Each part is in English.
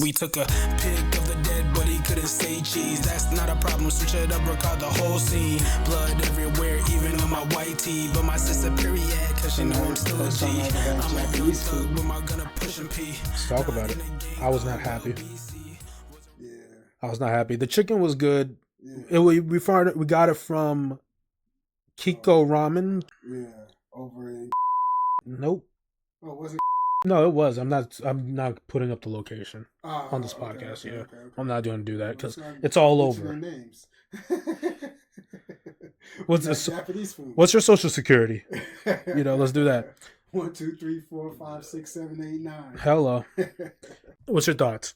We took a pic of the dead, but he couldn't say cheese. That's not a problem, switch it up, record the whole scene. Blood everywhere, even on my white tee. But my sister period, cause she know I'm still a G. I'm a young thug with my gun, pushing P. Let's talk about it. I was not happy. Yeah. I was not happy. The chicken was good. Yeah. We got it from Kiko Ramen. Yeah. Over in. Nope. Oh, was it? No, it was. I'm not putting up the location on this Okay, podcast. okay, Yeah, okay. I'm not going to do that because Let's not it's all mention over. their names. What's Like this? Japanese food. What's your social security? Let's do that. 1, 2, 3, 4, 5, 6, 7, 8, 9. Hello. What's your thoughts?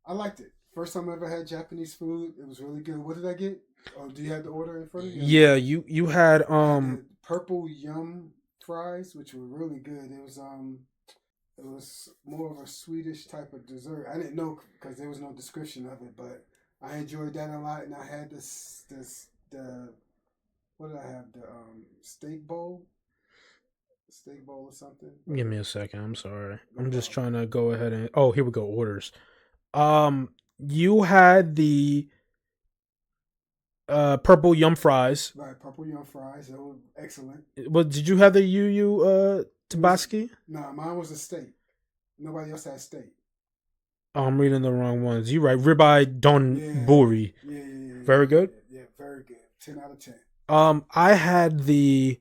I liked it. First time I ever had Japanese food. It was really good. What did I get? Oh, do you have the order in front of you? Yeah, you had The purple yum fries, which were really good. It was more of a Swedish type of dessert. I didn't know because there was no description of it, but I enjoyed that a lot. And I had what did I have? The steak bowl or something. Give me a second. I'm sorry. No I'm just problem. trying to go ahead and. Oh, here we go. Orders. You had the purple yum fries. Right, purple yum fries. They were excellent. What did you have the yu tabasco? Nah, mine was a steak. Nobody else had steak. Oh, I'm reading the wrong ones. You right. Ribeye donburi. Yeah. Very good? Yeah, very good. 10 out of 10. I had the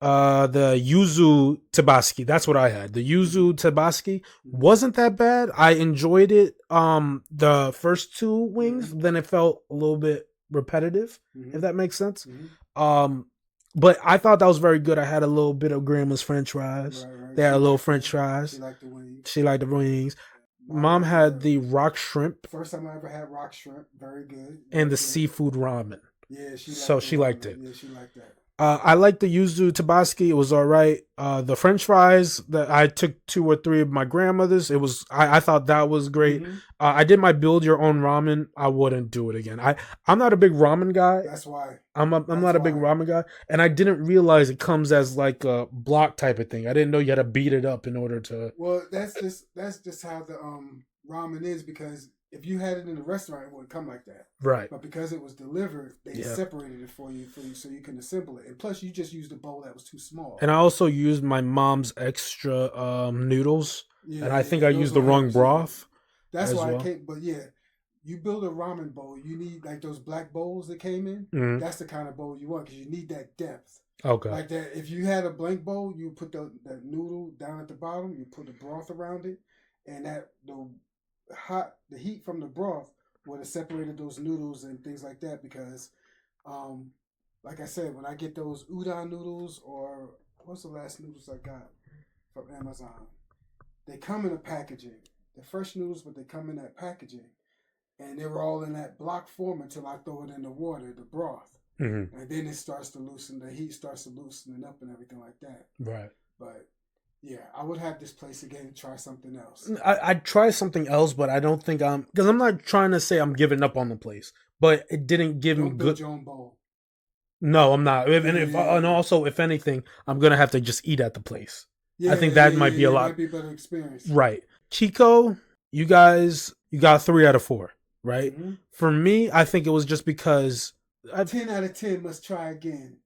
yuzu tabasco. That's what I had. The yuzu tabasco wasn't that bad. I enjoyed it. The first two wings, then it felt a little bit repetitive, if that makes sense. But I thought that was very good. I had a little bit of grandma's French fries. Right. They had a little French fries. She liked the wings. She liked the wings. Mom had the rock shrimp First time I ever had rock shrimp. Very good. and the Very good. seafood ramen. Yeah, she liked So the she liked ramen. it. Yeah, she liked that. I liked the yuzu tabasco. It was all right. The French fries that I took 2 or 3 of my grandmother's. It was I thought that was great. Mhm. I did my build your own ramen. I wouldn't do it again. I'm not a big ramen guy. That's why. I'm not a big why. ramen guy, and I didn't realize it comes as like a block type of thing. I didn't know you had to beat it up in order to. Well, that's just how the ramen is, because if you had it in the restaurant, it wouldn't come like that. Right. But because it was delivered, they Yeah. separated it for you so you can assemble it. And plus, you just used a bowl that was too small. And I also used my mom's extra noodles, Yeah, and I think I those used the were wrong hers, broth. That's as why well. I came. But yeah, you build a ramen bowl, you need like those black bowls that came in. Mhm. That's the kind of bowl you want because you need that depth. Okay. Like that, if you had a blank bowl, you put the noodle down at the bottom, you put the broth around it, and the heat from the broth would have separated those noodles and things like that. Because, like I said, when I get those udon noodles, or what's the last noodles I got from Amazon, they come in a packaging. They're fresh noodles, but they come in that packaging, and they were all in that block form until I throw it in the water, the broth. Mm-hmm. And then it starts to loosen, the heat starts to loosen it up and everything like that. Right. But yeah, I would have this place again and try something else. I'd try something else, but I don't think because I'm not trying to say I'm giving up on the place, but it didn't give me Don't build good. your own bowl. No, I'm not. Yeah. And also, if anything, I'm gonna have to just eat at the place. Yeah, think that might be a lot. Might be a better experience. Right. Chico, you got 3 out of 4, right? Mhm. For me, I think it was just because 10 out of 10 must try again.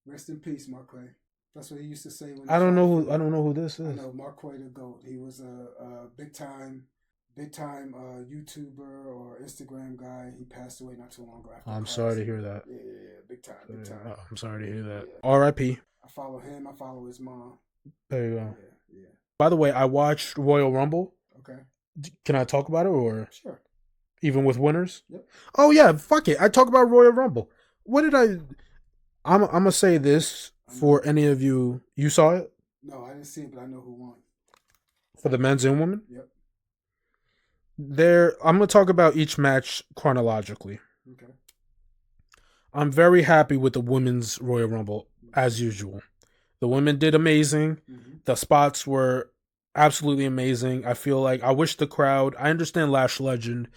Rest in peace, Marquay. That's what he used to say. When I don't know who this I is. know Marquay the GOAT. He was a big time YouTuber or Instagram guy. He passed away not too long ago. After I'm a car sorry to accident. hear that. Yeah, big time. Oh, I'm sorry to hear that. Yeah. R.I.P. I follow him. I follow his mom. There you go. Yeah. By the way, I watched Royal Rumble. Okay. Can I talk about it, or Sure. even with winners? Yep. Oh yeah, fuck it. I talk about Royal Rumble. What did I'm gonna say this for any of you. You saw it No, I didn't see it, but I know who won. for the men's and women. Yep. I'm gonna talk about each match chronologically. Okay. I'm very happy with the women's Royal Rumble as usual. The women did amazing. Mm-hmm. The spots were absolutely amazing. I feel like I wish the crowd. I understand Lash Legend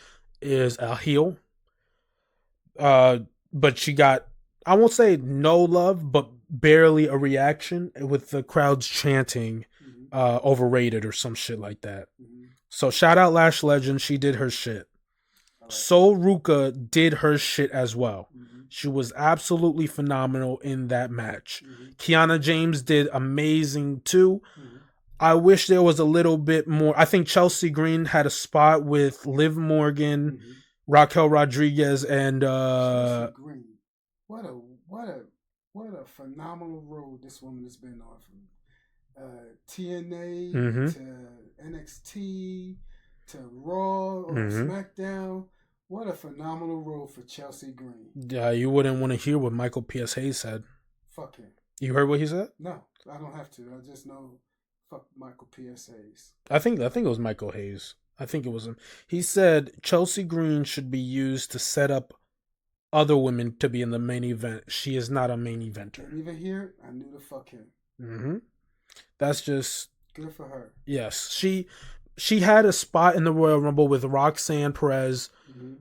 is a heel, but she got, I won't say no love, but barely a reaction with the crowds chanting Mm-hmm. overrated or some shit like that. Mm-hmm. So shout out Lash Legend. She did her shit. I like Sol Ruka did her shit as well. Mm-hmm. She was absolutely phenomenal in that match. Mm-hmm. Kiana James did amazing too. Mm-hmm. I wish there was a little bit more. I think Chelsea Green had a spot with Liv Morgan, Mm-hmm. Raquel Rodriguez, and Chelsea Green. What a phenomenal road this woman has been on from TNA Mhm. to NXT to Raw or Mhm. SmackDown. What a phenomenal road for Chelsea Green. you wouldn't want to hear what Michael P.S. Hayes said. Fuck him. You heard what he said? No, I don't have to. I just know fuck Michael P.S. Hayes. I think it was Michael Hayes. I think it was him. He said Chelsea Green should be used to set up other women to be in the main event. She is not a main eventer. Didn't even hear it. I knew to fuck him. Mm-hmm. That's just Good for her. yes. She had a spot in the Royal Rumble with Roxanne Perez, Mm-hmm.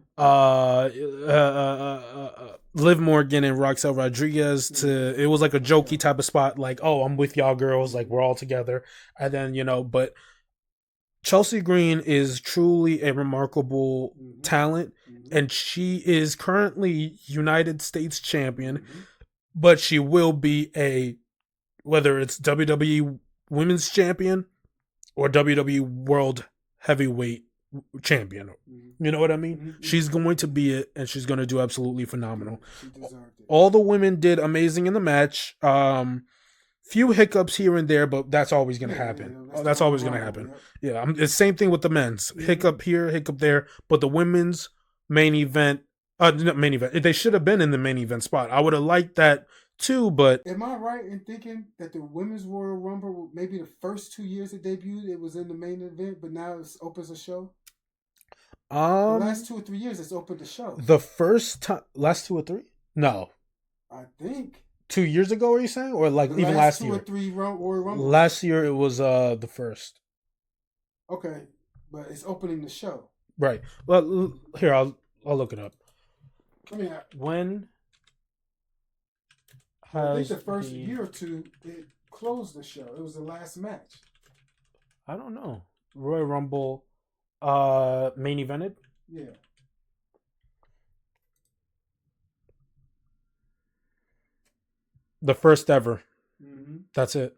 Liv Morgan, and Roxelle Rodriguez. It was like a jokey type of spot, like, oh, I'm with y'all girls, like we're all together, and then but Chelsea Green is truly a remarkable Mm-hmm. talent, Mm-hmm. and she is currently United States champion, Mm-hmm. but she will be whether it's WWE Women's Champion or WWE World Heavyweight Champion. Mm-hmm. You know what I mean? Mm-hmm. She's going to be it, and she's going to do absolutely phenomenal. She deserved it. All the women did amazing in the match. Few hiccups here and there, but that's always going to happen. That's always going to happen. Yeah, it's the same thing with the men's. Mm-hmm. Hiccup here, hiccup there. But the women's main event, not main event, they should have been in the main event spot. I would have liked that too, but Am I right in thinking that the Women's Royal Rumble, maybe the first 2 years it debuted, it was in the main event, but now it's open as a show? The last 2 or 3 years, it's open to show. the first time, last 2 or 3? No. I think. 2 years ago, are you saying? Or like The even last two year? or three Royal Rumble. Last year, it was the first. Okay, but it's opening the show. Right. Well, here, I'll look it up. I mean, When I think has the first year or two, it closed the show. It was the last match. I don't know. Royal Rumble main evented? Yeah. The first ever. Mm-hmm. That's it.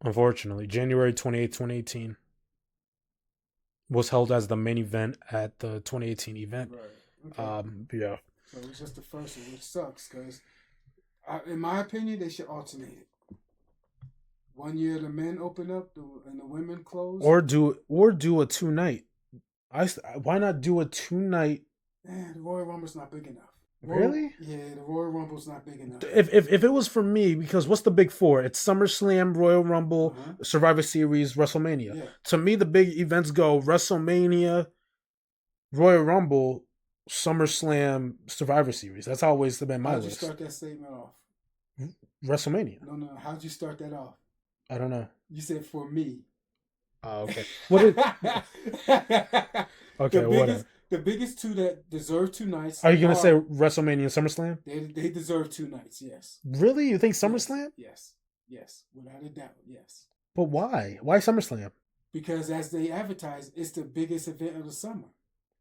Unfortunately, January 28th, 2018 was held as the main event at the 2018 event. Right. Okay. Yeah. So it's just the first one, which sucks because, in my opinion, they should alternate it. 1 year the men open up and the women close. Or do a 2-night. Why not do a 2-night? Man, the Royal Rumble's not big enough. Really? Yeah, the Royal Rumble's not big enough. If it was for me, because what's the big four? It's SummerSlam, Royal Rumble, Survivor Series, WrestleMania. Yeah. To me, the big events go WrestleMania, Royal Rumble, SummerSlam, Survivor Series. That's always been my How'd list. you start that statement off? WrestleMania. No. How'd you start that off? I don't know. You said for me. Oh, okay. What is? Okay, whatever. The biggest two that deserve 2 nights. Are you gonna say WrestleMania and SummerSlam? They deserve 2 nights? Yes. Really? You think SummerSlam? Yes. Without a doubt. Yes. But why? Why SummerSlam? Because as they advertise, it's the biggest event of the summer,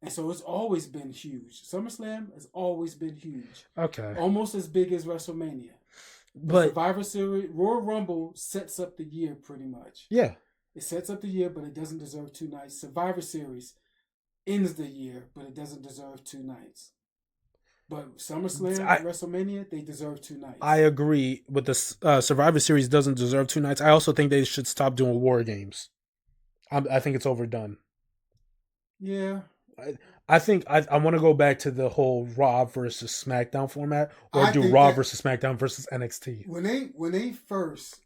and so it's always been huge. SummerSlam has always been huge. Okay. Almost as big as WrestleMania. But Survivor Series, Royal Rumble sets up the year pretty much. yeah. It sets up the year, but it doesn't deserve 2 nights. Survivor Series ends the year, but it doesn't deserve 2 nights. But SummerSlam and WrestleMania, they deserve 2 nights. I agree with the Survivor Series doesn't deserve 2 nights. I also think they should stop doing War Games. I think it's overdone. Yeah. I think I want to go back to the whole Raw versus SmackDown format, or I do think Raw that- versus SmackDown versus NXT. When they first,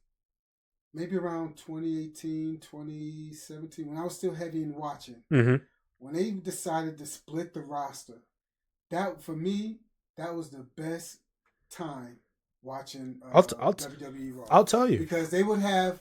maybe around 2018, 2017, when I was still heavy in watching, Mm-hmm. when they decided to split the roster, that for me, that was the best time watching WWE Raw. I'll tell you. Because they would have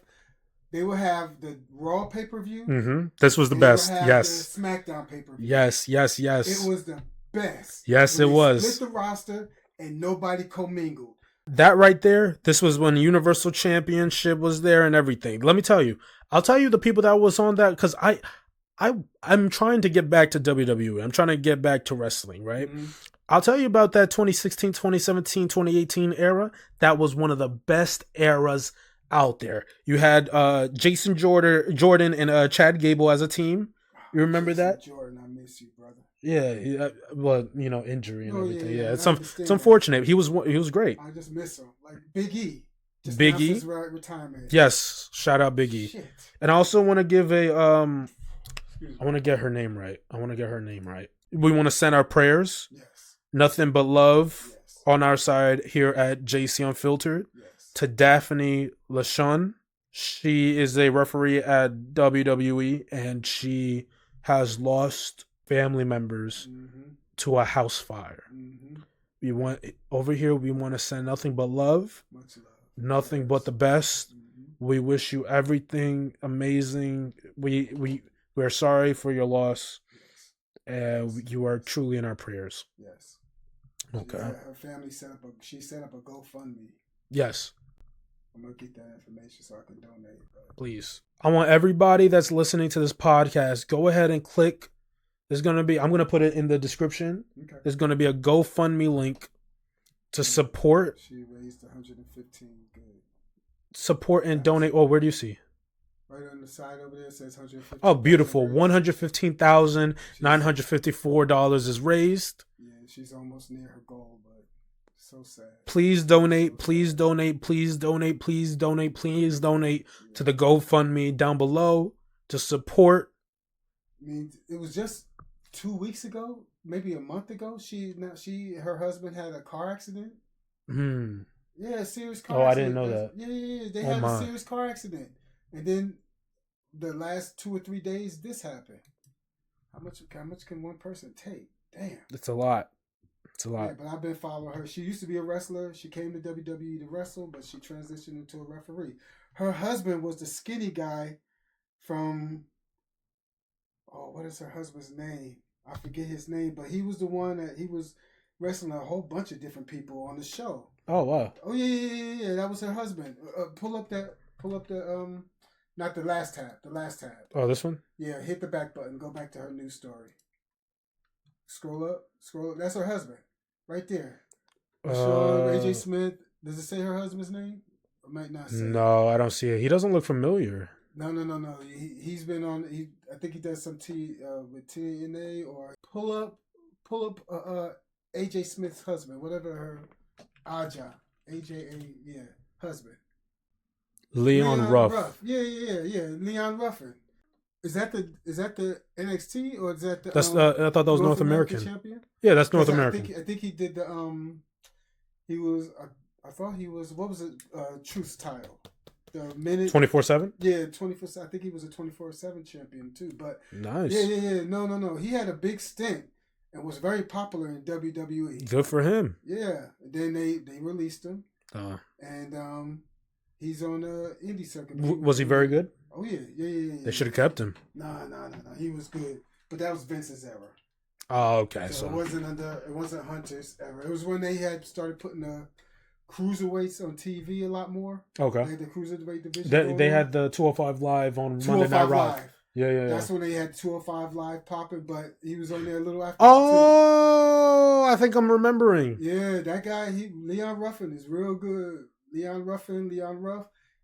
the Raw pay-per-view. Mm-hmm. This was the and best. they would have Yes. the SmackDown pay-per-view. Yes. It was the best. Yes, When it they was. Split the roster and nobody commingled. That right there, this was when Universal Championship was there and everything. Let me tell you. I'll tell you the people that was on that because I'm trying to get back to WWE. I'm trying to get back to wrestling, right? Mm-hmm. I'll tell you about that 2016, 2017, 2018 era. That was one of the best eras out there. You had Jason Jordan and Chad Gable as a team. You remember Jason that? Jordan, I miss you, brother. Yeah, well, injury and everything. Yeah, it's understand unfortunate. He was great. I just miss him. Like Big E. Just Big announced E? his retirement. Yes, shout out Big E. Shit. And I also want to give a Excuse me. I want to get her name right. We want to send our prayers, Yes. nothing but love Yes. on our side here at JC Unfiltered Yes. to Daphne LaShawn. She is a referee at WWE and she has lost family members Mm-hmm. to a house fire. Mm-hmm. We want to send nothing but love, Much love. nothing but the best. Mm-hmm. We wish you everything amazing. We're sorry for your loss. You are truly in our prayers. Yes. Okay. Her family set up a GoFundMe. Yes, I'm gonna get that information so I can donate. But please. I want everybody that's listening to this podcast, go ahead and click. I'm going to put it in the description. okay. There's going to be a GoFundMe link to support She raised 115. Good. Support and donate. Oh, where do you see? Right on the side over there it says 115. Oh, beautiful. $115,954 is raised. Yeah, she's almost near her goal, but so sad. Please donate. Please donate. Please donate. Please donate. Please donate to the GoFundMe down below to support. I mean, it was just 2 weeks ago, maybe a month ago. Her husband had a car accident. Yeah, a serious car accident. I didn't know that. Yeah. They had a serious car accident. And then the last 2 or 3 days, this happened. How much can one person take? Damn. It's a lot. Yeah, but I've been following her. She used to be a wrestler. She came to WWE to wrestle, but she transitioned into a referee. Her husband was the skinny guy from... Oh, what is her husband's name? I forget his name, but he was the one that he was wrestling a whole bunch of different people on the show. Oh, wow. Oh yeah. That was her husband. Pull up the not the last tab. The last tab. Oh, this one? Yeah, hit the back button. Go back to her news story. Scroll up. That's her husband, right there. AJ Smith. Does it say her husband's name? It might not say. No, I don't see it. He doesn't look familiar. No. He's been on. I think he does some with TNA or pull up. AJ Smith's husband, whatever her Aja, husband. Leon Ruff. Yeah. Leon Ruffin. Is that the NXT or is that the? That's I thought that was North American. Champion? Yeah, that's North American. I think he did the He was. I thought he was. What was it? Truth's title. The minute 24/7. Yeah, 24. I think he was a 24/7 champion too. But nice. Yeah. No. He had a big stint and was very popular in WWE. Good for him. Yeah. Then they released him. And he's on the indie circuit. Was he very good? Oh yeah. They should have kept him. No. He was good, but that was Vince's era. Oh, okay. So it wasn't Hunter's era. It was when they had started putting the cruiserweights on TV a lot more. Okay. They had the cruiserweight division. They had the 205 Live on Monday Night Raw. Live. Yeah. That's when they had 205 Live popping, but he was on there a little after. Oh, I think I'm remembering. Yeah, that guy, Leon Ruffin is real good. Leon Ruff.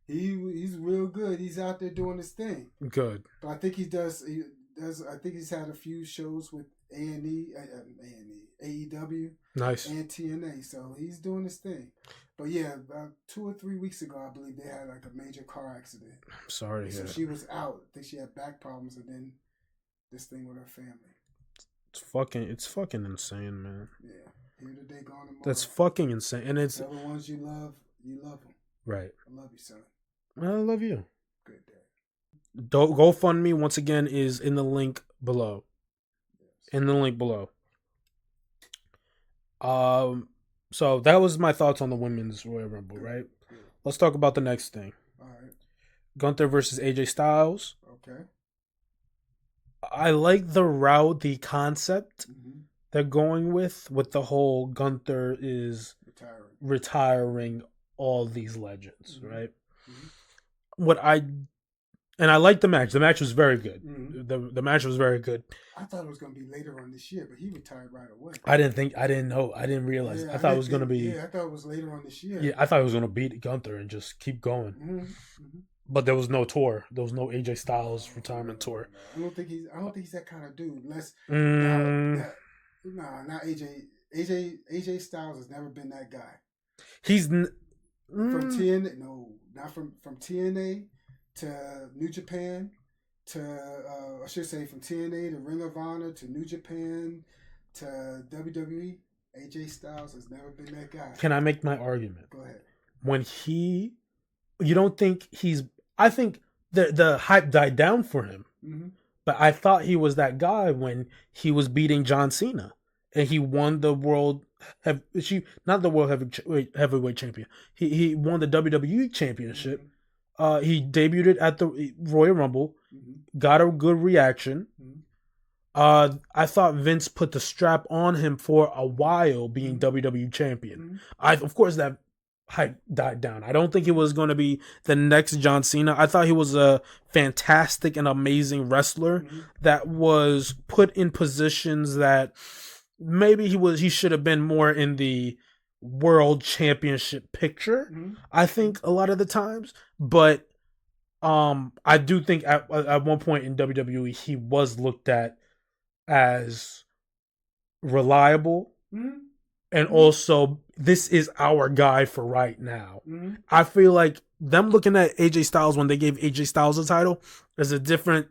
He's real good. He's out there doing his thing. Good. But I think he does. I think he's had a few shows with AEW, nice, and TNA. So he's doing his thing. But yeah, about 2 or 3 weeks ago, I believe they had like a major car accident. I'm sorry. So she was out. I think she had back problems, and then this thing with her family. It's fucking insane, man. Yeah, here today, gone tomorrow. That's fucking insane, and it's the ones you love them. Right. I love you, son. I love you. Good day. GoFundMe once again is in the link below. Yes. In the link below. So that was my thoughts on the women's Royal Rumble, right? Yeah. Let's talk about the next thing. All right. Gunther versus AJ Styles. Okay. I like the concept they're going with the whole Gunther is retiring all these legends, Mm-hmm. right? Mm-hmm. I liked the match. The match was very good. Mm-hmm. The match was very good. I thought it was going to be later on this year, but he retired right away. I didn't realize. Yeah, I thought it was going to be. Yeah, I thought it was later on this year. Yeah, I thought it was going to beat Gunther and just keep going. Mm-hmm. Mm-hmm. But there was no tour. There was no AJ Styles retirement tour. I don't think he's that kind of dude. Unless not AJ. AJ Styles has never been that guy. He's from TNA. No, not from TNA to New Japan to I should say from TNA to Ring of Honor to New Japan to WWE. AJ Styles has never been that guy. Can I make my argument? Go ahead. You don't think he's? I think the hype died down for him. Mm-hmm. But I thought he was that guy when he was beating John Cena and he won the not the world heavyweight champion. He won the WWE championship. Mm-hmm. He debuted at the Royal Rumble, mm-hmm. got a good reaction. Mm-hmm. I thought Vince put the strap on him for a while being WWE champion. Mm-hmm. Of course that hype died down. I don't think he was going to be the next John Cena. I thought he was a fantastic and amazing wrestler mm-hmm. that was put in positions that maybe he should have been more in the world championship picture. Mm-hmm. I think a lot of the times, but I do think at one point in WWE he was looked at as reliable. Mm-hmm. And also, this is our guy for right now. Mm-hmm. I feel like them looking at AJ Styles when they gave AJ Styles a title is different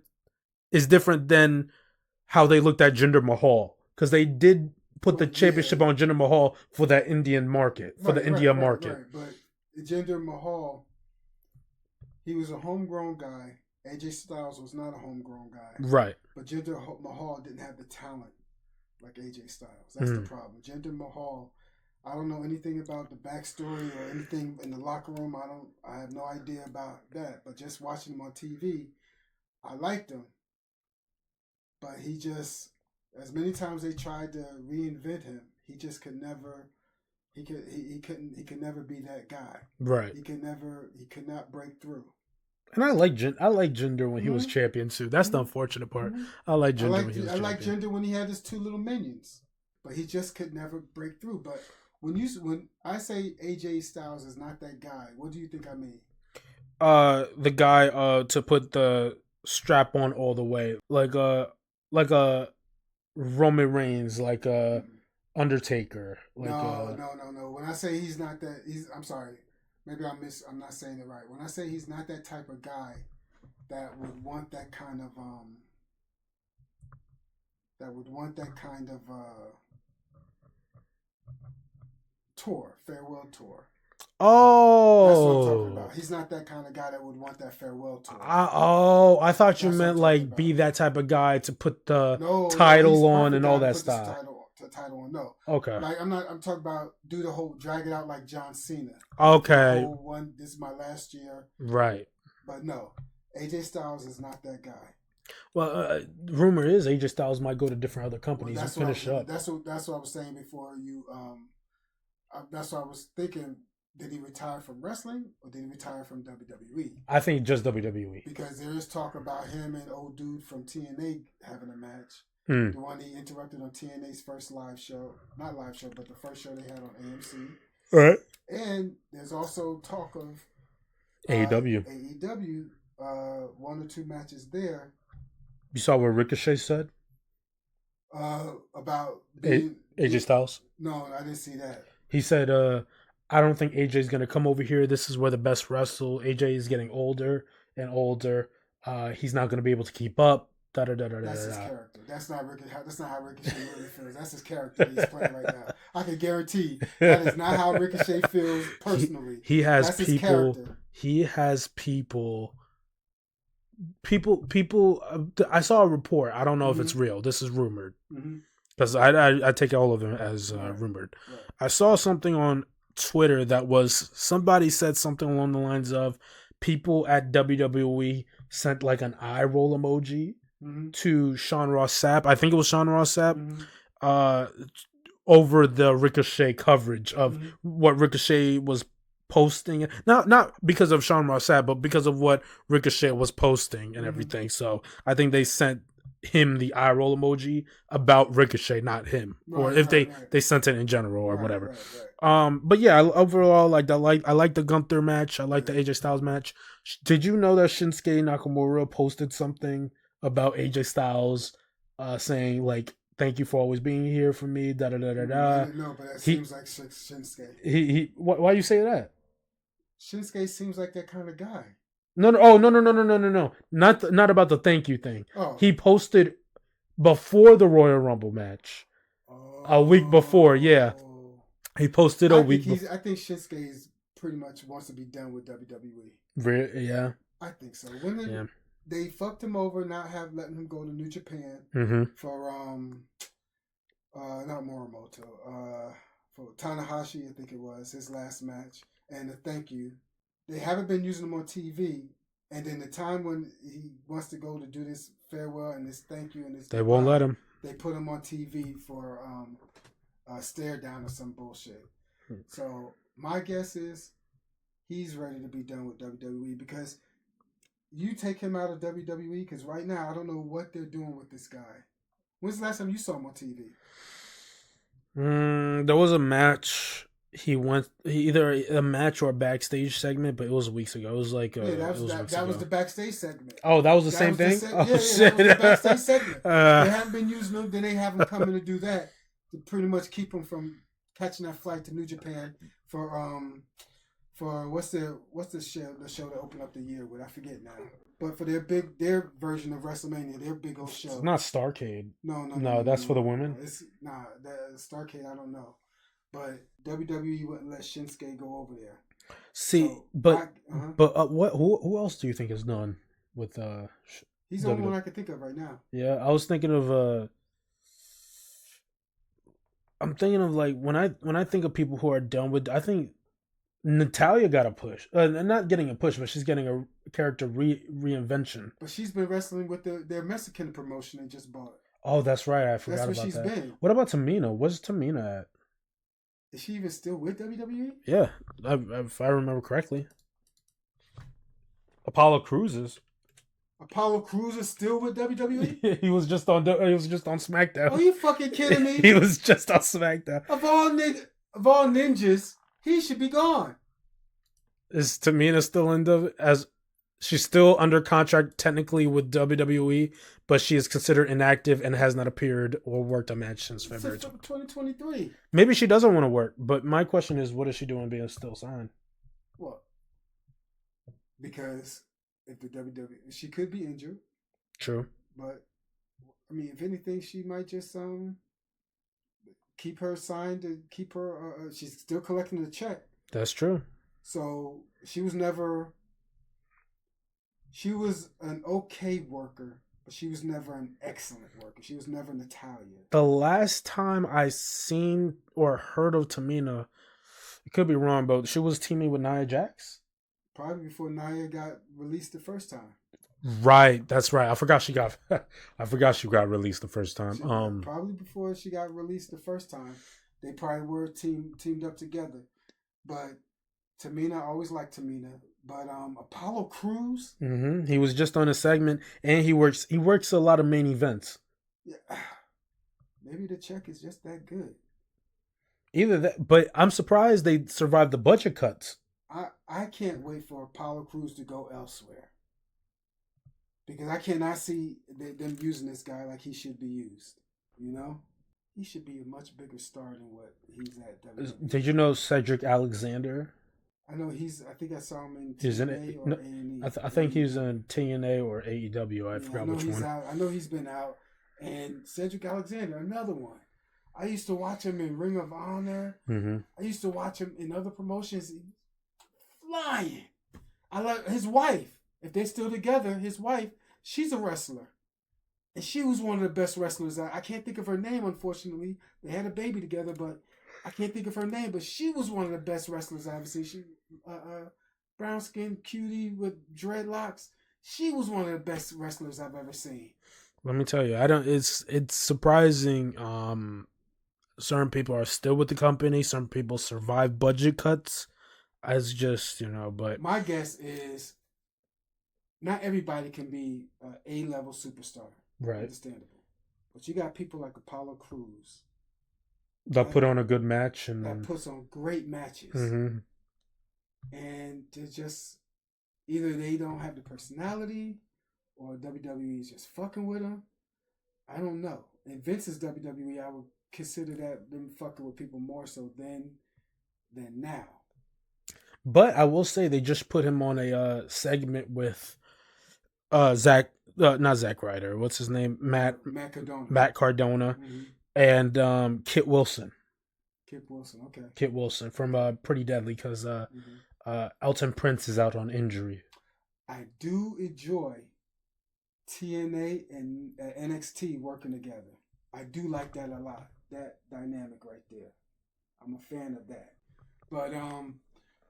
than how they looked at Jinder Mahal, because they did put the championship on Jinder Mahal for that Indian market, for the India market. Right. But Jinder Mahal, he was a homegrown guy. AJ Styles was not a homegrown guy. Right. But Jinder Mahal didn't have the talent like AJ Styles. That's the problem. Jinder Mahal, I don't know anything about the backstory or anything in the locker room. I have no idea about that. But just watching him on TV, I liked him. But he just, as many times they tried to reinvent him, he just could never. He could never be that guy. Right. He could not break through. And I like Jinder when he was champion too. That's the unfortunate part. I like Jinder when he was champion. I like Jinder when he had his two little minions, but he just could never break through. But when I say AJ Styles is not that guy, what do you think I mean? The guy to put the strap on all the way, like a Roman Reigns, like a Undertaker. Like no. When I say he's not that, I'm sorry. Maybe I'm not saying it right. When I say he's not that type of guy that would want that kind of tour, farewell tour. Oh, that's what I'm talking about. He's not that kind of guy that would want that farewell tour. I thought you meant like be that type of guy to put the title on and all that stuff. Title on, no. Okay. Like I'm talking about do the whole drag it out like John Cena. Okay. This is my last year. Right. But no, AJ Styles is not that guy. Well, rumor is AJ Styles might go to different other companies and finish up. That's what I was saying before you. That's what I was thinking. Did he retire from wrestling or did he retire from WWE? I think just WWE. Because there is talk about him and old dude from TNA having a match. The one he interrupted on TNA's first live show. Not live show, but the first show they had on AMC. Right. And there's also talk of AEW. One or two matches there. You saw what Ricochet said? About AJ Styles? No, I didn't see that. He said, I don't think AJ's going to come over here. This is where the best wrestle. AJ is getting older and older. He's not going to be able to keep up. That's his character. That's not how Ricochet really feels. That's his character he's playing right now. I can guarantee that is not how Ricochet feels personally. He has That's people. His character. He has people. I saw a report. I don't know if it's real. This is rumored because I take all of them as rumored. Right. I saw something on Twitter that was somebody said something along the lines of people at WWE sent like an eye roll emoji to Sean Ross Sapp. I think it was Sean Ross Sapp. over the Ricochet coverage of what Ricochet was posting. Not because of Sean Rossap, but because of what Ricochet was posting and everything. So I think they sent him the eye roll emoji about Ricochet, not him, or if they sent it in general or whatever. But yeah, overall, I like the Gunther match. I like the AJ Styles match. Did you know that Shinsuke Nakamura posted something about AJ Styles, saying like, "Thank you for always being here for me." Da da da da da. No, but that seems like Shinsuke. Why you say that? Shinsuke seems like that kind of guy. No. Not about the thank you thing. Oh. He posted before the Royal Rumble match, a week before. Yeah, he posted a week. I think Shinsuke pretty much wants to be done with WWE. Yeah, I think so. When they fucked him over, not letting him go to New Japan for not Morimoto, for Tanahashi, I think it was his last match, and the thank you. They haven't been using him on TV, and then the time when he wants to go to do this farewell and this thank you and this, they won't let him. They put him on TV for a stare down or some bullshit. So my guess is he's ready to be done with WWE, because you take him out of WWE, because right now I don't know what they're doing with this guy. When's the last time you saw him on TV? There was a match. He went either a match or a backstage segment, but it was weeks ago. It was like that was the backstage segment. Oh, that was the same thing. Shit. That was the backstage segment. They haven't been using him. Then they have him come in to do that to pretty much keep him from catching that flight to New Japan for what's the show that opened up the year with, I forget now. But for their version of WrestleMania, their big old show. It's not Starrcade. No, that's for the women. It's the Starrcade. I don't know. But WWE wouldn't let Shinsuke go over there. See, so, but who else do you think is done with He's the only one I can think of right now. Yeah, I was thinking of I'm thinking of like when I think of people who are done with, I think Natalya got a push. Not getting a push, but she's getting a character reinvention. But she's been wrestling with their Mexican promotion they just bought. Oh, that's right. I forgot about that. That's where she's been. What about Tamina? Where's Tamina at? Is she even still with WWE? Yeah, if I remember correctly. Apollo Crews is. Apollo Crews is still with WWE? He was just on SmackDown. Are you fucking kidding me? He was just on SmackDown. Of all ninjas, he should be gone. Is Tamina still she's still under contract technically with WWE, but she is considered inactive and has not appeared or worked a match since February 2023. Maybe she doesn't want to work, but my question is, what is she doing being still signed? What? Because if the WWE, she could be injured. True. But I mean, if anything, she might just keep her signed and keep her. She's still collecting the check. That's true. So she was never. She was an okay worker, but she was never an excellent worker. She was never Natalya. The last time I seen or heard of Tamina, it could be wrong, but she was teaming with Nia Jax. Probably before Nia got released the first time. Right, that's right. I forgot she got released the first time. Probably before she got released the first time, they probably were teamed up together. But Tamina, I always liked Tamina. But Apollo Crews, he was just on a segment, and he works a lot of main events. Yeah, maybe the check is just that good. Either that, but I'm surprised they survived the budget cuts. I can't wait for Apollo Crews to go elsewhere, because I cannot see them using this guy like he should be used. You know, he should be a much bigger star than what he's at WWE. Did you know Cedric Alexander? I know I think I saw him in TNA or A&E. I think he's in TNA or AEW. I forgot which one. I know he's been out. And Cedric Alexander, another one. I used to watch him in Ring of Honor. Mm-hmm. I used to watch him in other promotions. Flying. I like his wife. If they're still together, his wife, she's a wrestler. And she was one of the best wrestlers. I can't think of her name, unfortunately. They had a baby together, but I can't think of her name, but she was one of the best wrestlers I've ever seen. She, brown skin cutie with dreadlocks. She was one of the best wrestlers I've ever seen. Let me tell you, It's surprising. Certain people are still with the company. Some people survive budget cuts. As just, but My guess is not everybody can be an A-level superstar. right. Understandable. But you got people like Apollo Crews They'll put on a good match and that puts on great matches. Mm-hmm. And they're just either they don't have the personality or WWE is just fucking with them. I don't know. In Vince's WWE, I would consider that them fucking with people more so than now. But I will say they just put him on a segment with not Zack Ryder. What's his name? Matt Cardona Mm-hmm. and Kit Wilson. Kit Wilson, okay. Kit Wilson from Pretty Deadly because Elton Prince is out on injury. I do enjoy TNA and NXT working together. I do like that a lot. That dynamic right there. I'm a fan of that. But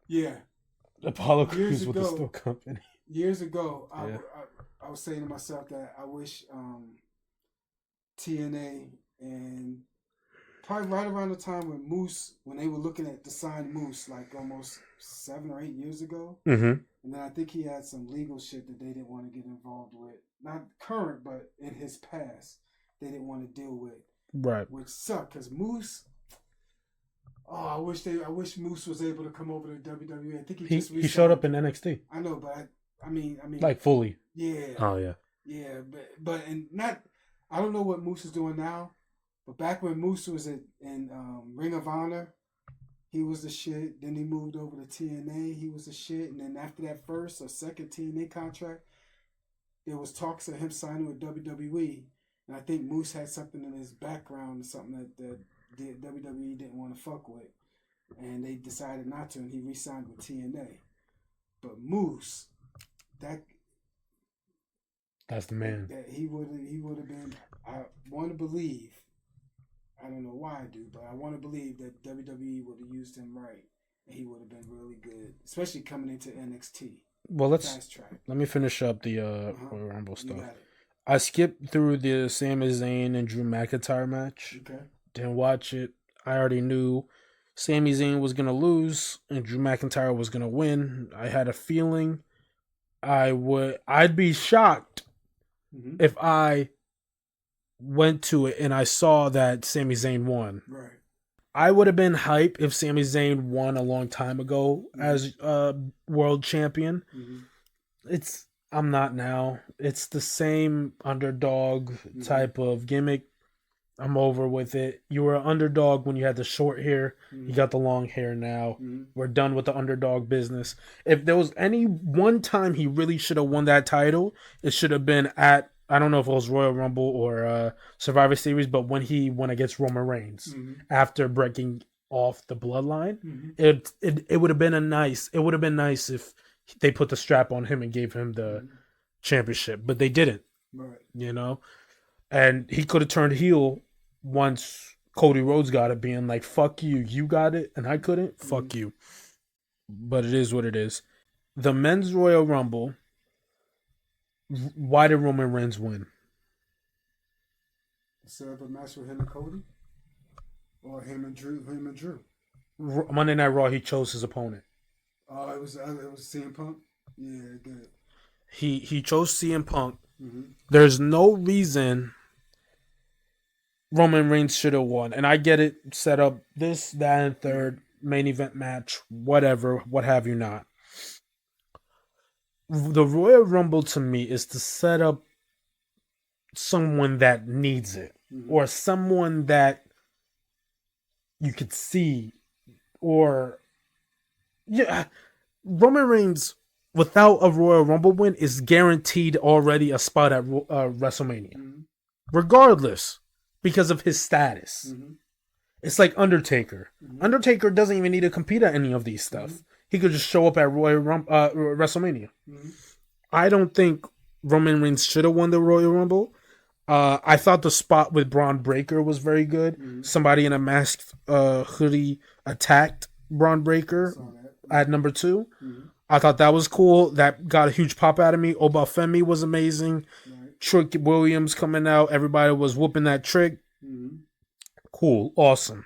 yeah. Apollo Crews with the Still Company. Years ago, I was saying to myself that I wish TNA and probably right around the time when they were looking at to sign Moose, like almost 7 or 8 years ago. Mm-hmm. And then I think he had some legal shit that they didn't want to get involved with. Not current, but in his past, they didn't want to deal with. Right. Which sucked because Moose. Oh, I wish Moose was able to come over to WWE. I think he showed up in NXT. I know, but I mean, like fully. Yeah. Oh yeah. Yeah, but and not. I don't know what Moose is doing now, but back when Moose was in Ring of Honor, he was the shit. Then he moved over to TNA. He was the shit. And then after that first or second TNA contract, there was talks of him signing with WWE. And I think Moose had something in his background, something that WWE didn't want to fuck with. And they decided not to, and he re-signed with TNA. But Moose, that's the man. That he would have been. I want to believe. I don't know why I do, but I want to believe that WWE would have used him right, and he would have been really good, especially coming into NXT. Well, Fast track. Let me finish up the Royal Rumble stuff. You got it. I skipped through the Sami Zayn and Drew McIntyre match. Okay. Didn't watch it. I already knew Sami Zayn was gonna lose and Drew McIntyre was gonna win. I had a feeling I'd be shocked if I went to it and I saw that Sami Zayn won. Right. I would have been hype if Sami Zayn won a long time ago as world champion. I'm not now. It's the same underdog type of gimmick. I'm over with it. You were an underdog when you had the short hair. You got the long hair now. We're done with the underdog business. If there was any one time he really should have won that title, it should have been at, I don't know if it was Royal Rumble or Survivor Series, but when he went against Roman Reigns after breaking off the bloodline, it would have been nice if they put the strap on him and gave him the championship, but they didn't. Right. And he could have turned heel once Cody Rhodes got it, being like, fuck you, you got it, and I couldn't. Fuck you. But it is what it is. The men's Royal Rumble, why did Roman Reigns win? Set up a match with him and Cody? Or him and Drew? Monday Night Raw, he chose his opponent. Oh, it was CM Punk? Yeah, good. He chose CM Punk. There's no reason Roman Reigns should have won. And I get it, set up this, that, and third, main event match, whatever, what have you not. The Royal Rumble to me is to set up someone that needs it. Or someone that you could see. Or, yeah, Roman Reigns, without a Royal Rumble win, is guaranteed already a spot at WrestleMania. Regardless, because of his status. It's like Undertaker. Undertaker doesn't even need to compete at any of these stuff. He could just show up at WrestleMania. I don't think Roman Reigns should have won the Royal Rumble. I thought the spot with Braun Breaker was very good. Somebody in a masked hoodie attacked Braun Breaker at number 2. I thought that was cool. That got a huge pop out of me. Obafemi was amazing. Trick Williams coming out. Everybody was whooping that Trick. Cool, awesome.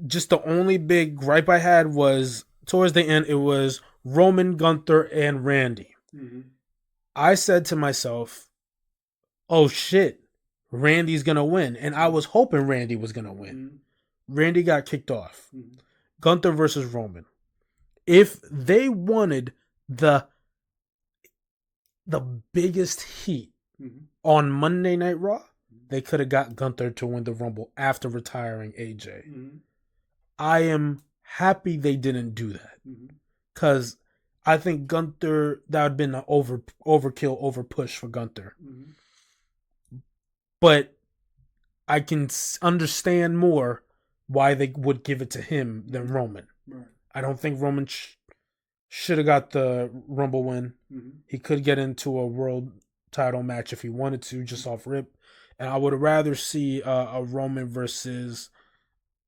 Just the only big gripe I had was towards the end. It was Roman, Gunther, and Randy. Mm-hmm. I said to myself, "Oh shit, Randy's gonna win," and I was hoping Randy was gonna win. Mm-hmm. Randy got kicked off. Mm-hmm. Gunther versus Roman. If they wanted the biggest heat Mm-hmm. on Monday Night Raw, they could have got Gunther to win the Rumble after retiring AJ. Mm-hmm. I am happy they didn't do that Mm-hmm. because I think Gunther, that would have been an overkill, over push for Gunther. Mm-hmm. But I can understand more why they would give it to him than Roman. Right. I don't think Roman should have got the Rumble win. Mm-hmm. He could get into a world title match if he wanted to, just off rip. And I would rather see a Roman versus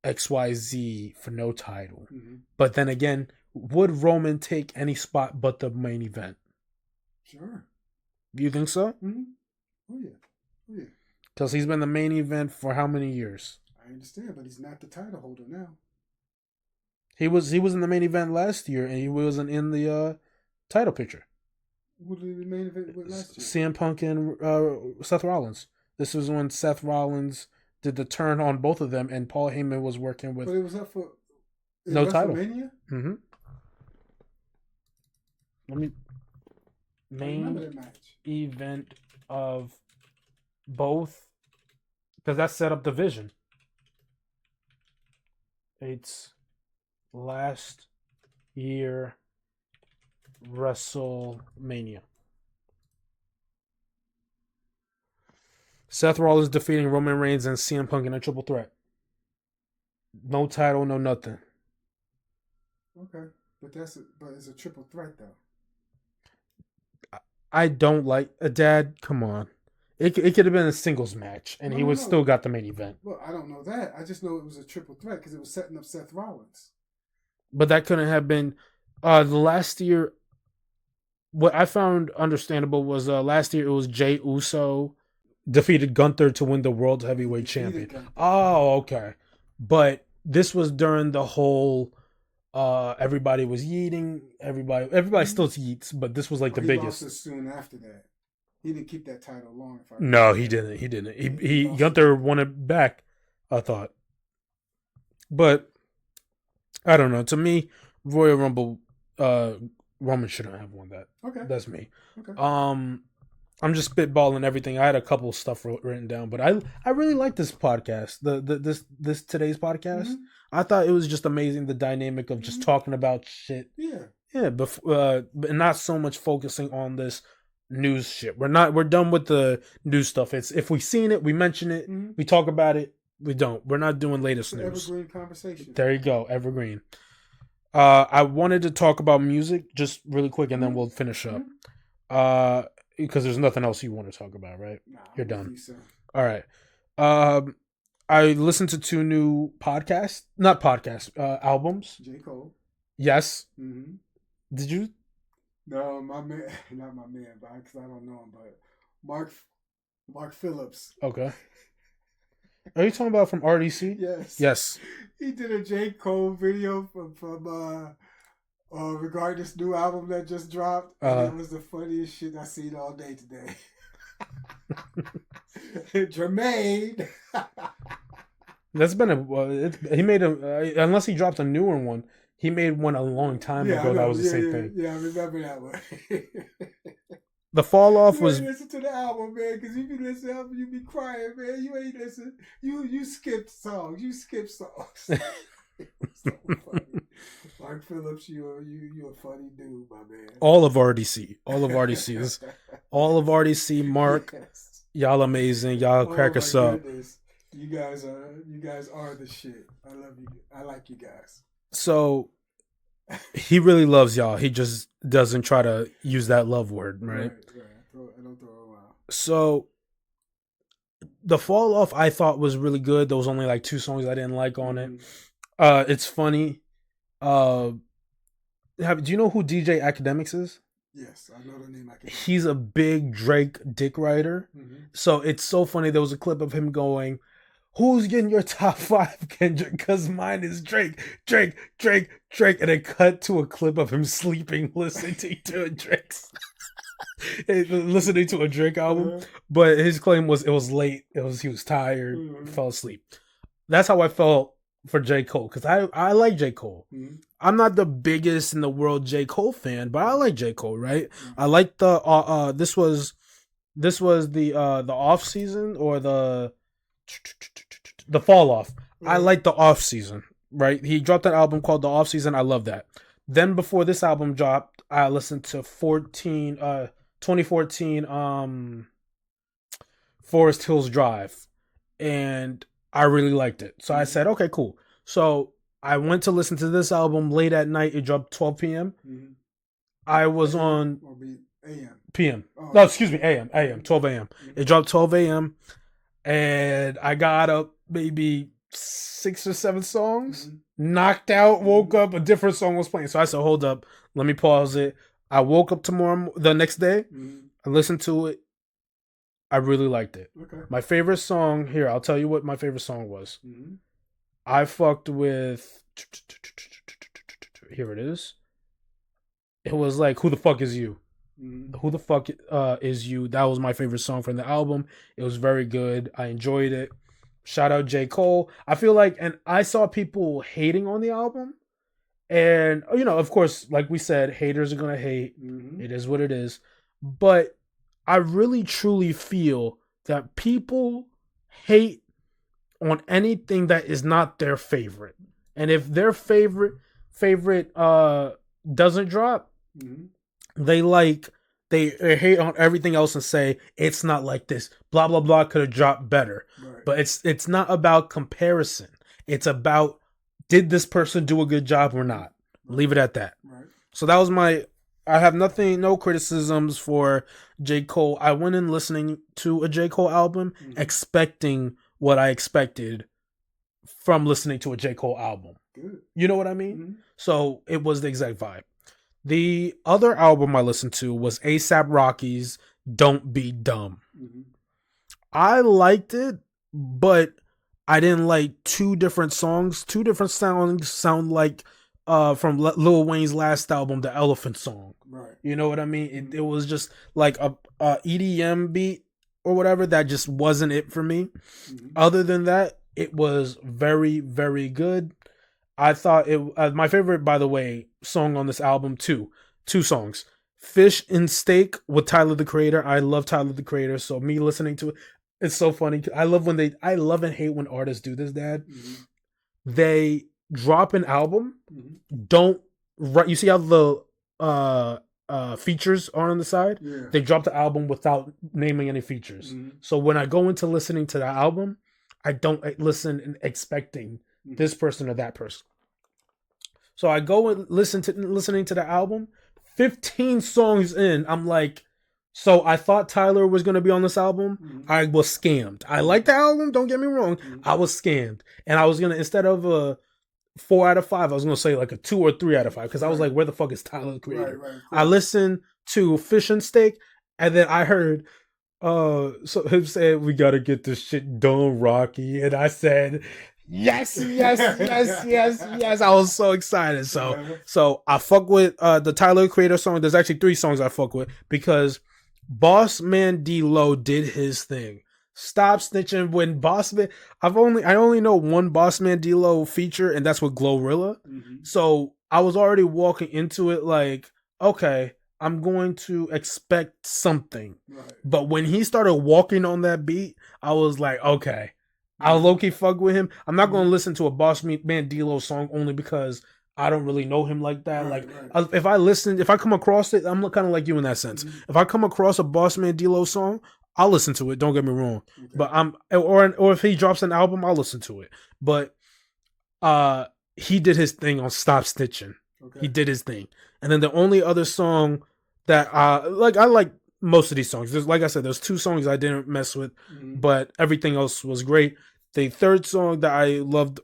XYZ for no title. Mm-hmm. But then again, would Roman take any spot but the main event? Sure. Do you think so? Mm-hmm. Oh yeah. Oh yeah. Because he's been the main event for how many years? I understand, but he's not the title holder now. He was in the main event last year, and he wasn't in the title picture. What did the main event with last year? CM Punk and Seth Rollins. This was when Seth Rollins did the turn on both of them, and Paul Heyman was working with But it was up for no title. WrestleMania? Mm-hmm. Let me I remember main that match. event of both, because that set up division. It's last year WrestleMania. Seth Rollins defeating Roman Reigns and CM Punk in a triple threat. No title, no nothing. Okay, but it's a triple threat though. I don't like Dad. Come on, it could have been a singles match, and he would still got the main event. Well, I don't know that. I just know it was a triple threat because it was setting up Seth Rollins. But that couldn't have been the last year. What I found understandable was last year it was Jey Uso defeated Gunther to win the World Heavyweight Champion. Gunther. Oh, okay. But this was during the whole everybody was yeeting. Everybody still yeets, but this was like the He biggest. lost it soon after that. He didn't keep that title long. No, he didn't. He didn't. He Gunther won it back, I thought. But I don't know. To me, Royal Rumble, Roman shouldn't have won that. Okay. That's me. Okay. I'm just spitballing everything. I had a couple stuff written down, but I really like this podcast. This today's podcast. Mm-hmm. I thought it was just amazing, the dynamic of just talking about shit. Yeah. Yeah, but not so much focusing on this news shit. We're done with the news stuff. It's if we seen it, we mention it, Mm-hmm. we talk about it. We don't. We're not doing latest news. Evergreen conversation. There you go, evergreen. I wanted to talk about music just really quick, and then we'll finish up. Because there's nothing else you want to talk about, right? Nah, You're I don't done. think so. All right. I listened to 2 new albums. J. Cole. Yes. Mm-hmm. Did you? No, my man, not my man, because I don't know him, but Mark Phillips. Okay. Are you talking about from RDC? Yes. Yes. He did a J. Cole video from regarding this new album that just dropped. And it was the funniest shit I seen all day today. Jermaine. That's been he made unless he dropped a newer one, he made one a long time ago that was the same thing. Yeah, I remember that one. The fall off you was. ain't listen to the album, man, because you be listening to the album, you be crying, man. You ain't listen. You skip songs. You skip songs. So funny. Mark Phillips, you a funny dude, my man. All of RDC. All of RDC. Mark, Yes. y'all amazing. Y'all crack us up. Goodness. You guys are the shit. I love you. I like you guys. So he really loves y'all. He just doesn't try to use that love word, right? I don't throw it around. So the fall off I thought was really good. There was only like 2 songs I didn't like on it. It's funny. Do you know who DJ Academics is? Yes, I know the name. He's a big Drake dick writer. Mm-hmm. So it's so funny. There was a clip of him going, who's getting your top 5, Kendrick? Because mine is Drake, Drake, Drake, Drake. And then cut to a clip of him sleeping, listening to a listening to a Drake album. But his claim was it was late. He was tired, fell asleep. That's how I felt for J. Cole, because I like J. Cole. I'm not the biggest in the world J. Cole fan, but I like J. Cole, right? I like the this was the off season or the fall off. I like the off season, right? He dropped an album called The Off Season. I love that. Then before this album dropped, I listened to 2014 Forest Hills Drive, and I really liked it. So I said, okay, cool. So I went to listen to this album late at night. It dropped 12 p.m. I was on AM. PM. Oh, no, excuse me, AM, 12 a.m. It dropped 12 a.m. and I got up maybe 6 or 7 songs, knocked out, woke up, a different song was playing. So I said, hold up, let me pause it. I woke up the next day, I listened to it. I really liked it. Okay. My favorite song, here, I'll tell you what my favorite song was. I fucked with, here it is. It was like, Who the Fuck Is You? Who the Fuck Is You? That was my favorite song from the album. It was very good. I enjoyed it. Shout out J. Cole. I feel like, and I saw people hating on the album. And, you know, of course, like we said, haters are going to hate. It is what it is. But I really, truly feel that people hate on anything that is not their favorite. And if their favorite doesn't drop, they hate on everything else and say it's not like this. Blah blah blah could have dropped better. Right. But it's not about comparison. It's about, did this person do a good job or not? Right. Leave it at that. Right. So that was I have no criticisms for J. Cole. I went in listening to a J. Cole album expecting what I expected from listening to a J. Cole album. Good. You know what I mean? So it was the exact vibe. The other album I listened to was A$AP Rocky's Don't Be Dumb. I liked it, but I didn't like 2 different songs. 2 different songs sound like from Lil Wayne's last album, the Elephant song. Right. You know what I mean? It was just like a EDM beat or whatever that just wasn't it for me. Other than that, it was very, very good. I thought it my favorite, by the way, song on this album, two songs. Fish and Steak with Tyler the Creator. I love Tyler the Creator, so me listening to it, it's so funny. I love and hate when artists do this, Dad. They drop an album, you see how the features are on the side? Yeah. They drop the album without naming any features. So when I go into listening to the album, I don't listen expecting this person or that person. So I go and listening to the album. 15 songs in, I'm like, so I thought Tyler was going to be on this album. I was scammed. I like the album, don't get me wrong. I was scammed. And I was going to, instead of a 4 out of 5, I was going to say like a 2 or 3 out of 5. Because I was like, where the fuck is Tyler the Creator? Right. I listened to Fish and Steak, and then I heard so him said, we got to get this shit done, Rocky. And I said, yes. I was so excited. So I fuck with the Tyler Creator song. There's actually 3 songs I fuck with because Boss Man D-Lo did his thing. Stop snitching when Boss Man. I only know one Boss Man D-Lo feature, and that's with Glorilla. So I was already walking into it like, okay, I'm going to expect something. Right. But when he started walking on that beat, I was like, okay. I'll low-key fuck with him. I'm not going to listen to a Boss Man D-Lo song only because I don't really know him like that. Right. If I come across it, I'm kind of like you in that sense. If I come across a Boss Man D-Lo song, I'll listen to it. Don't get me wrong. Okay. But or if he drops an album, I'll listen to it. But he did his thing on Stop Snitching. Okay. He did his thing. And then the only other song that I like most of these songs. Like I said, there's 2 songs I didn't mess with, but everything else was great. The third song that I loved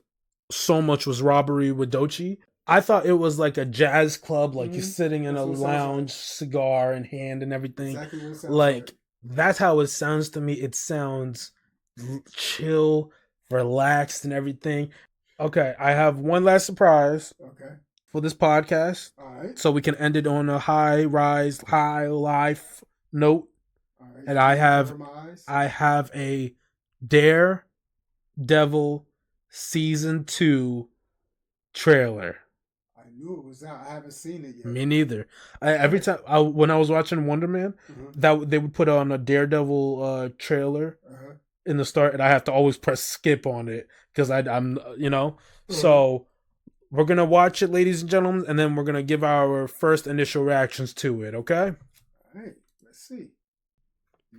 so much was Robbery with Doechii. I thought it was like a jazz club, like you're sitting in a lounge, cigar in hand and everything. Exactly what it sounds like. That's how it sounds to me. It sounds chill, relaxed and everything. Okay, I have one last surprise Okay. for this podcast, All right. so we can end it on a high life note. All right. And I have Cover my eyes. a Daredevil season 2 trailer. I knew it was out. I haven't seen it yet. Me neither. Every time when I was watching Wonder Man, Mm-hmm. that they would put on a Daredevil trailer Uh-huh. in the start, and I have to always press skip on it because I'm So we're gonna watch it, ladies and gentlemen, and then we're gonna give our first initial reactions to it. Okay? All right. Let's see.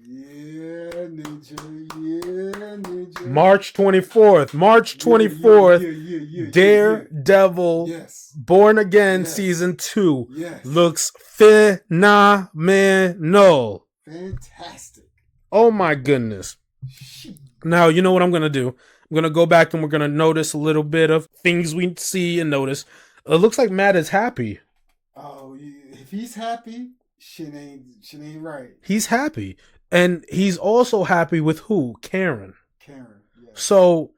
Yeah, Ninja. Yeah, Ninja. March 24th. March 24th. Yeah. Daredevil Yes. Born Again Yes. season 2 Yes. looks phenomenal. Fantastic. Oh my goodness. Shit. Now, you know what I'm going to do? I'm going to go back and we're going to notice a little bit of things we see and notice. It looks like Matt is happy. Oh, if he's happy, shit ain't right. He's happy. And he's also happy with who? Karen. Karen. Yes. So,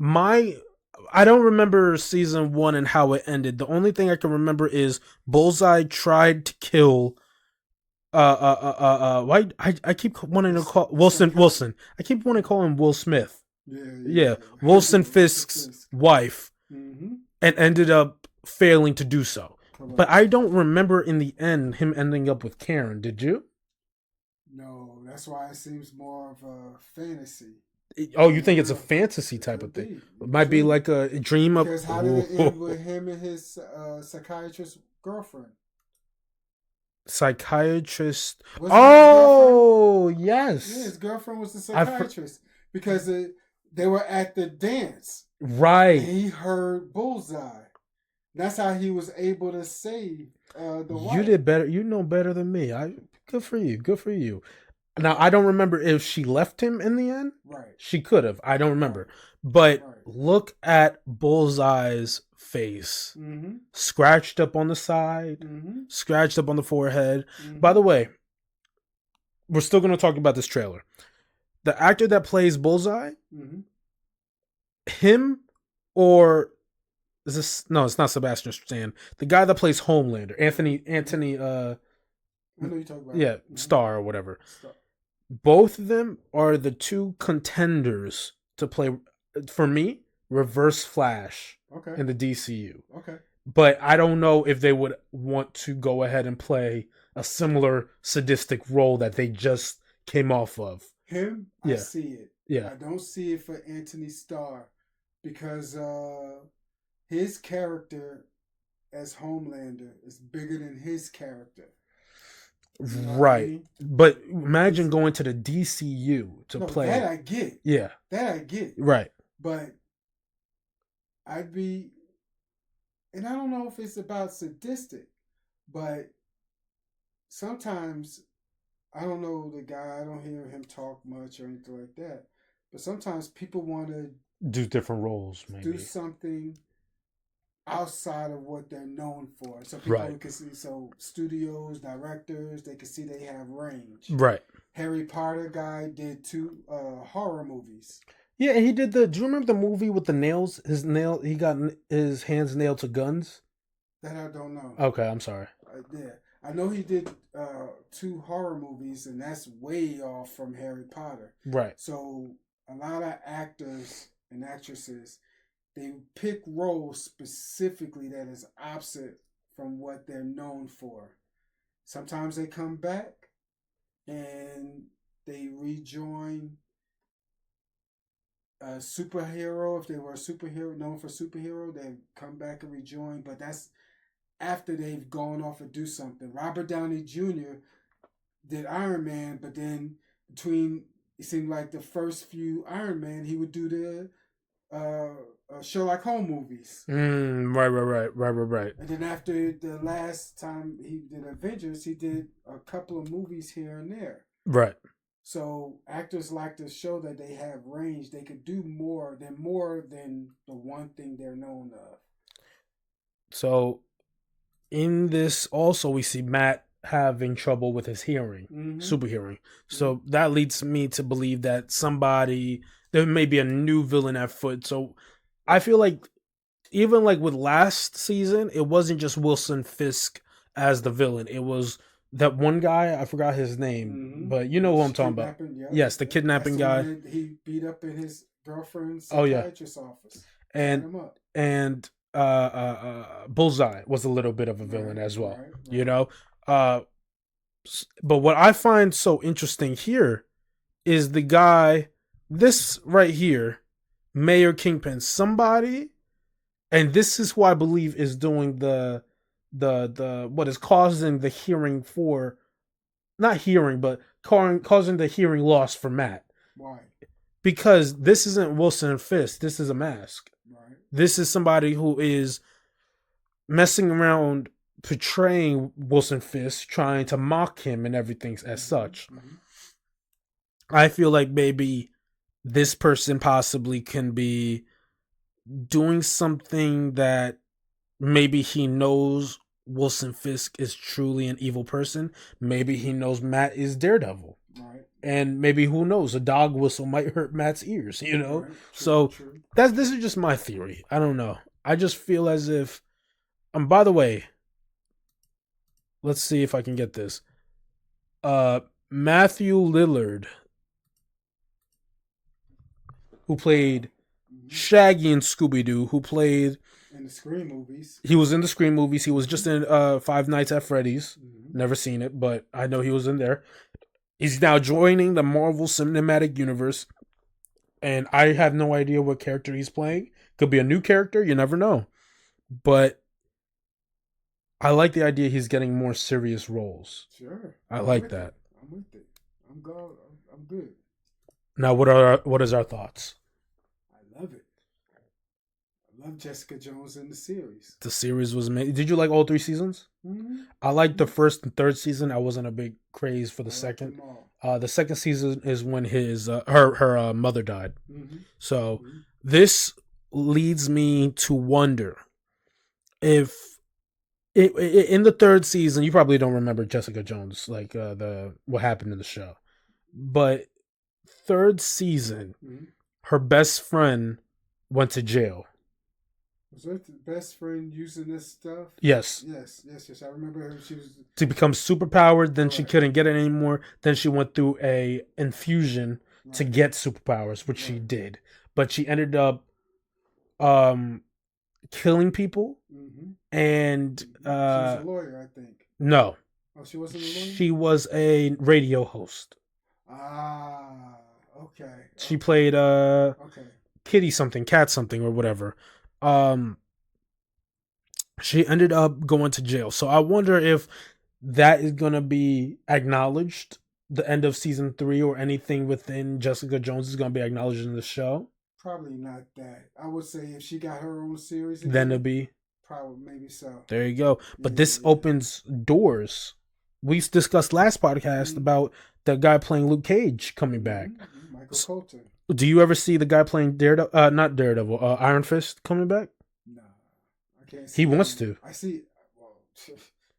I don't remember season 1 and how it ended. The only thing I can remember is Bullseye tried to kill why I keep wanting to call Wilson. I keep wanting to call him Will Smith. Yeah. Wilson Fisk's wife, Mm-hmm. and ended up failing to do so. Correct. But I don't remember in the end him ending up with Karen. Did you? No, that's why it seems more of a fantasy. Oh, you think it's a fantasy type of thing? Indeed. It might be like a dream of. Because how did it end with him and his psychiatrist girlfriend? Psychiatrist. Wasn't Oh, his girlfriend? Yeah, his yes. girlfriend was the psychiatrist because they were at the dance and Right. he heard Bullseye. That's how he was able to save the wife. You did better. You know better than me. Good for you. Good for you. Now, I don't remember if she left him in the end. Right. She could have. I don't remember. But Right. look at Bullseye's face. Mm-hmm. Scratched up on the side, Mm-hmm. scratched up on the forehead. Mm-hmm. By the way, we're still going to talk about this trailer. The actor that plays Bullseye, Mm-hmm. him or is this? No, it's not Sebastian Stan. The guy that plays Homelander, Anthony. I know you're talking about. Yeah, Mhm. Star or whatever. Star. Both of them are the two contenders to play, for me, Reverse Flash Okay. in the DCU. Okay. But I don't know if they would want to go ahead and play a similar sadistic role that they just came off of. Him, Yeah. I see it. Yeah. I don't see it for Anthony Starr because his character as Homelander is bigger than his character. You know what I Right. mean? But imagine going to the DCU to No, play. that I get. Yeah. That I get. Right. But I'd be, and I don't know if it's about sadistic, but sometimes, I don't know the guy, I don't hear him talk much or anything like that, but sometimes people want to Do different roles, maybe. do something outside of what they're known for. So people Right. can see, so studios, directors, they can see they have range. Right. Harry Potter guy did 2 horror movies. Yeah, and he did do you remember the movie with the nails? He got his hands nailed to guns? That I don't know. Okay, I'm sorry. Yeah, I know he did 2 horror movies, and that's way off from Harry Potter. Right. So a lot of actors and actresses, they pick roles specifically that is opposite from what they're known for. Sometimes they come back and they rejoin a superhero. If they were a superhero, known for superhero, they come back and rejoin. But that's after they've gone off and do something. Robert Downey Jr. did Iron Man, but then between, it seemed like the first few Iron Man, he would do the Sherlock Holmes movies. Right. And then after the last time he did Avengers, he did a couple of movies here and there. Right. So actors like to show that they have range. They could do more than the one thing they're known of. So in this also we see Matt having trouble with his hearing, Mm-hmm. super hearing. So that leads me to believe that somebody there may be a new villain at foot. So I feel like even like with last season, it wasn't just Wilson Fisk as the villain. It was that one guy, I forgot his name, but you know who I'm talking about. Kidnapping, yeah. Yes, the kidnapping That's the guy. one that he beat up in his girlfriend's Oh yeah, psychiatrist's office. Tied him up. and Bullseye was a little bit of a villain as well. Right. You know, but what I find so interesting here is the guy, this right here, Mayor Kingpin, somebody, and this is who I believe is doing the what is causing the hearing for, not hearing, but causing the hearing loss for Matt. Why? Because this isn't Wilson Fisk. This is a mask. Right. This is somebody who is messing around, portraying Wilson Fisk, trying to mock him and everything as such. Mm-hmm. I feel like maybe this person possibly can be doing something that maybe he knows Wilson Fisk is truly an evil person. Maybe he knows Matt is Daredevil. Right. And maybe, who knows, a dog whistle might hurt Matt's ears, you know? Right. True. This is just my theory. I don't know. I just feel as if, by the way, let's see if I can get this. Matthew Lillard, who played Shaggy in Scooby-Doo, who played in the Scream movies. He was in the Scream movies. He was just in Five Nights at Freddy's. Never seen it, but I know he was in there. He's now joining the Marvel Cinematic Universe, and I have no idea what character he's playing. Could be a new character, you never know. But I like the idea he's getting more serious roles. Sure. I like that. I'm with it. I'm good. Now, what is our thoughts? I love it. I love Jessica Jones in the series. The series was amazing. Did you like all 3 seasons? Mm-hmm. I liked the first and third season. I wasn't a big craze for the second. The second season is when his her mother died. Mm-hmm. So this leads me to wonder if in the third season, you probably don't remember Jessica Jones, like what happened in the show, but third season, her best friend went to jail. Was that the best friend using this stuff? Yes. Yes. I remember her. She was to become superpowered. Then she couldn't get it anymore. Then she went through a infusion to get superpowers, which she did. But she ended up killing people. And she was a lawyer, I think. No. Oh, she wasn't a lawyer? She was a radio host. Ah, okay. She played Kitty something, Cat something, or whatever. She ended up going to jail. So I wonder if that is going to be acknowledged, the end of season 3, or anything within Jessica Jones is going to be acknowledged in the show. Probably not that. I would say if she got her own series again, then it'd be. Probably, maybe so. There you go. But this opens doors. We discussed last podcast about the guy playing Luke Cage coming back. Michael Colton. Do you ever see the guy playing Daredevil? Not Daredevil. Iron Fist coming back? No, I can't. See he wants to. I see. Well,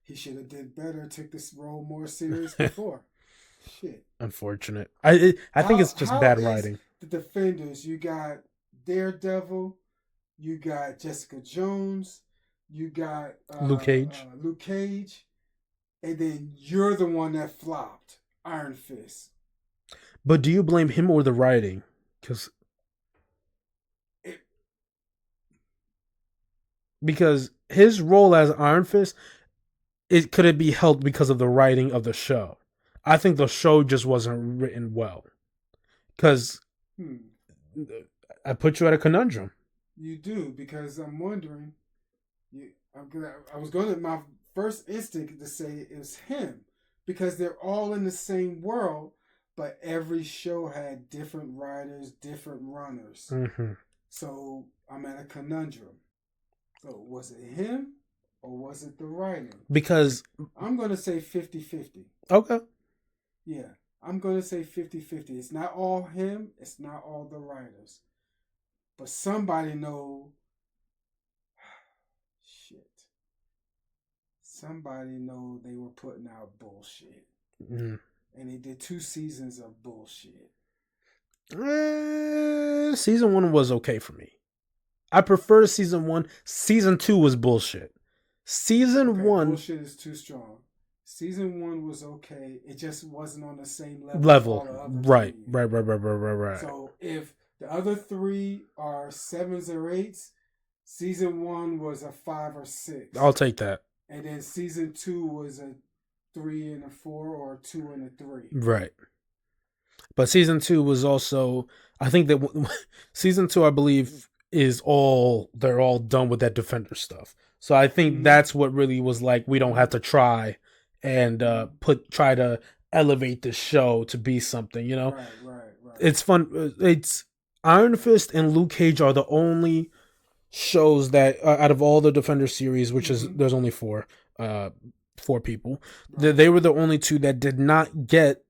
he should have did better. Took this role more serious before. Shit. Unfortunate. I think it's just bad writing. The Defenders. You got Daredevil. You got Jessica Jones. You got Luke Cage. And then you're the one that flopped. Iron Fist. But do you blame him or the writing? Because his role as Iron Fist, could it be helped because of the writing of the show? I think the show just wasn't written well. Because I put you at a conundrum. You do, because I'm wondering. My first instinct to say it was him, because they're all in the same world. But every show had different writers, different runners. Mm-hmm. So I'm at a conundrum. So was it him or was it the writing? Because I'm going to say 50-50. Okay. Yeah, I'm going to say 50-50. It's not all him. It's not all the writers. But somebody know. Shit. Somebody know they were putting out bullshit. Mm-hmm. And they did 2 seasons of bullshit. Season 1 was okay for me. I prefer season 1. Season 2 was bullshit. Season 1 bullshit is too strong. Season 1 was okay. It just wasn't on the same level. Right. So if the other 3 are 7s or 8s, season 1 was a 5 or 6. I'll take that. And then season 2 was a 3 and a 4 or a 2 and a 3. Right. But season 2 was also, I think that season 2, I believe, they're all done with that Defender stuff. So I think that's what really was like, we don't have to try and try to elevate the show to be something, you know? Right. It's fun. It's Iron Fist and Luke Cage are the only shows that out of all the Defender series, which is there's only 4 people, they were the only 2 that did not get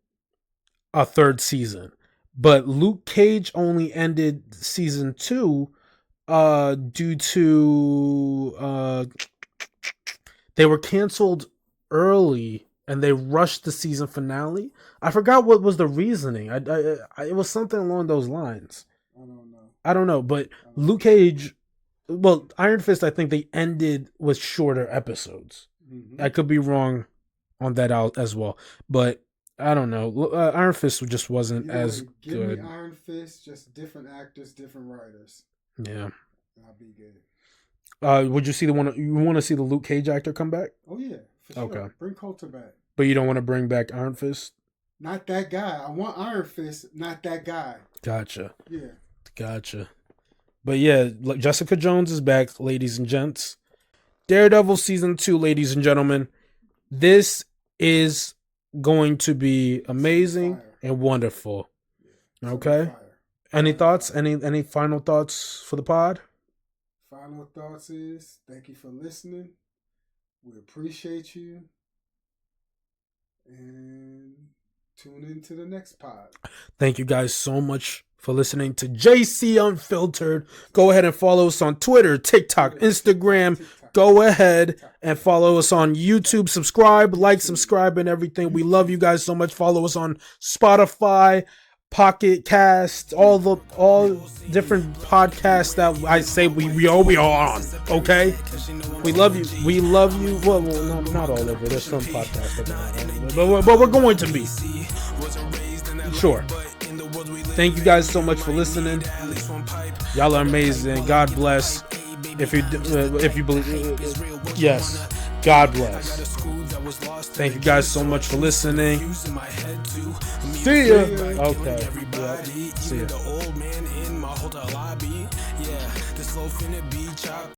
a 3rd season. But Luke Cage only ended season 2 due to they were canceled early and they rushed the season finale. I forgot what was the reasoning. It was something along those lines. I don't know, but Luke Cage, well, Iron Fist, I think they ended with shorter episodes. I could be wrong on that out as well, but I don't know. Iron Fist just wasn't as good. Give me Iron Fist, just different actors, different writers. Yeah. I'll be good. Would you see you want to see the Luke Cage actor come back? Oh yeah, for sure. Okay. Bring Coulter back. But you don't want to bring back Iron Fist? Not that guy. I want Iron Fist, not that guy. Gotcha. Yeah. Gotcha. But yeah, Jessica Jones is back, ladies and gents. Daredevil season 2, ladies and gentlemen. This is going to be amazing and wonderful. Okay. Any thoughts? Any final thoughts for the pod? Final thoughts is thank you for listening. We appreciate you. And tune into the next pod. Thank you guys so much for listening to JC Unfiltered. Go ahead and follow us on Twitter, TikTok, Instagram. Go ahead and follow us on YouTube. Subscribe, and everything. We love you guys so much. Follow us on Spotify, Pocket Cast, all different podcasts that I say we are on. Okay, we love you. We love you. Well, no, not all of it. There's some podcasts that but we're going to be sure. Thank you guys so much for listening. Y'all are amazing. God bless. If you believe, yes. God bless. Thank you guys so much for listening. See ya. Okay. Yeah. See ya.